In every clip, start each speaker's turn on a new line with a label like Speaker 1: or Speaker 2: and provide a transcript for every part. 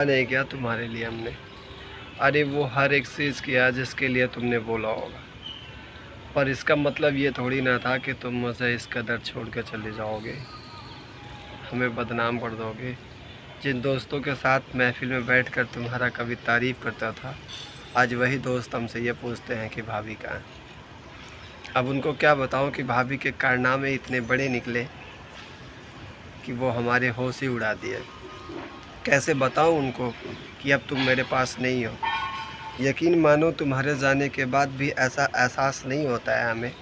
Speaker 1: नहीं किया तुम्हारे लिए हमने। अरे वो हर एक चीज़ किया जिसके लिए तुमने बोला होगा, पर इसका मतलब ये थोड़ी ना था कि तुम मुझे इस कदर छोड़ के चले जाओगे, हमें बदनाम कर दोगे। जिन दोस्तों के साथ महफिल में बैठकर तुम्हारा कभी तारीफ़ करता था, आज वही दोस्त हमसे ये पूछते हैं कि भाभी कहाँ है। अब उनको क्या बताऊं कि भाभी के कारनामे इतने बड़े निकले कि वो हमारे होश ही उड़ा दिए। कैसे बताऊं उनको कि अब तुम मेरे पास नहीं हो। यकीन मानो तुम्हारे जाने के बाद भी ऐसा एहसास नहीं होता है हमें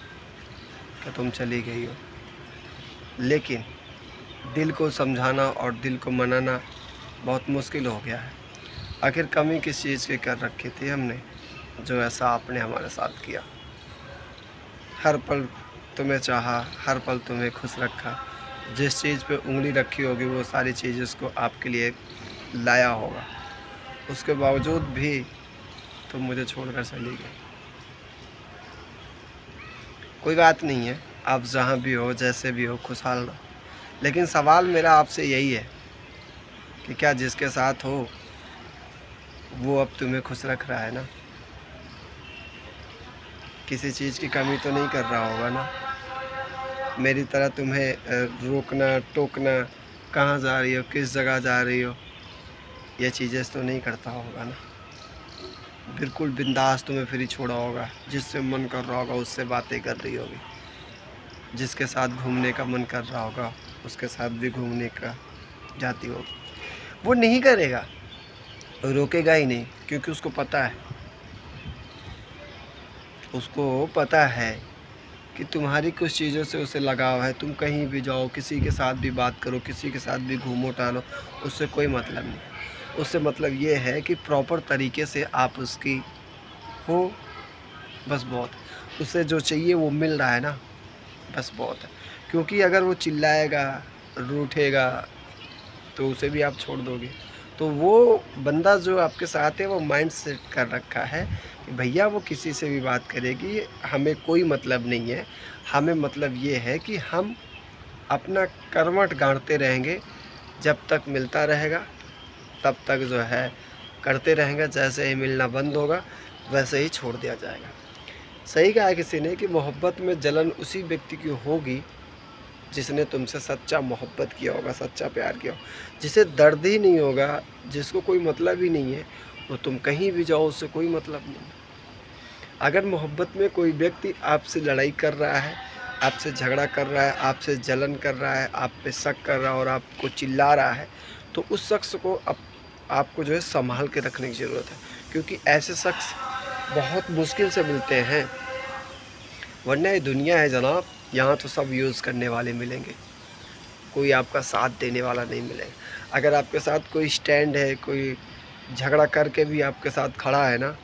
Speaker 1: कि तुम चली गई हो, लेकिन दिल को समझाना और दिल को मनाना बहुत मुश्किल हो गया है। आखिर कमी किस चीज़ की कर रखी थी हमने, जो ऐसा आपने हमारे साथ किया। हर पल तुम्हें चाहा, हर पल तुम्हें खुश रखा। जिस चीज़ पे उंगली रखी होगी वो सारी चीज़ उसको आपके लिए लाया होगा, उसके बावजूद भी तुम मुझे छोड़कर चली गई। कोई बात नहीं है, आप जहाँ भी हो, जैसे भी हो, खुशहाल रहो। लेकिन सवाल मेरा आपसे यही है कि क्या जिसके साथ हो वो अब तुम्हें खुश रख रहा है ना? किसी चीज़ की कमी तो नहीं कर रहा होगा ना? मेरी तरह तुम्हें रोकना टोकना, कहाँ जा रही हो, किस जगह जा रही हो, ये चीज़ें तो नहीं करता होगा ना? बिल्कुल बिंदास तुम्हें फ्री छोड़ा होगा, जिससे मन कर रहा होगा उससे बातें कर रही होगी, जिसके साथ घूमने का मन कर रहा होगा उसके साथ भी घूमने का जाती होगी। वो नहीं करेगा, रोकेगा ही नहीं, क्योंकि उसको पता है कि तुम्हारी कुछ चीज़ों से उसे लगाव है। तुम कहीं भी जाओ, किसी के साथ भी बात करो, किसी के साथ भी घूमो टहलो, उससे कोई मतलब नहीं। उससे मतलब ये है कि प्रॉपर तरीके से आप उसकी हो, बस बहुत। उसे जो चाहिए वो मिल रहा है ना, बस बहुत है। क्योंकि अगर वो चिल्लाएगा, रूठेगा, तो उसे भी आप छोड़ दोगे। तो वो बंदा जो आपके साथ है वो माइंड सेट कर रखा है कि भैया वो किसी से भी बात करेगी, हमें कोई मतलब नहीं है। हमें मतलब ये है कि हम अपना करवट गाड़ते रहेंगे, जब तक मिलता रहेगा तब तक जो है करते रहेंगे। जैसे ही मिलना बंद होगा वैसे ही छोड़ दिया जाएगा। सही कहा किसी ने कि मोहब्बत में जलन उसी व्यक्ति की होगी जिसने तुमसे सच्चा मोहब्बत किया होगा, सच्चा प्यार किया होगा। जिसे दर्द ही नहीं होगा, जिसको कोई मतलब ही नहीं है, वो तुम कहीं भी जाओ उससे कोई मतलब नहीं। अगर मोहब्बत में कोई व्यक्ति आपसे लड़ाई कर रहा है, आपसे झगड़ा कर रहा है, आपसे जलन कर रहा है, आप पे शक कर रहा है और आपको चिल्ला रहा है, तो उस शख्स को आपको जो है संभाल के रखने की ज़रूरत है। क्योंकि ऐसे शख्स बहुत मुश्किल से मिलते हैं, वरना ये दुनिया है जनाब, यहाँ तो सब यूज़ करने वाले मिलेंगे, कोई आपका साथ देने वाला नहीं मिलेगा। अगर आपके साथ कोई स्टैंड है, कोई झगड़ा करके भी आपके साथ खड़ा है ना,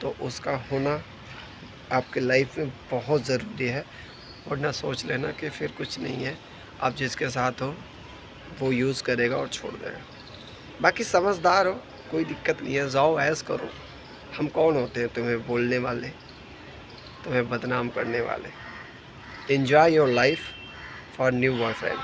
Speaker 1: तो उसका होना आपके लाइफ में बहुत ज़रूरी है। वरना सोच लेना कि फिर कुछ नहीं है, आप जिसके साथ हो वो यूज़ करेगा और छोड़ देगा। बाकी समझदार हो, कोई दिक्कत नहीं है, जाओ ऐश करो। हम कौन होते हैं तुम्हें बोलने वाले, तुम्हें बदनाम करने वाले। Enjoy your life for new boyfriend.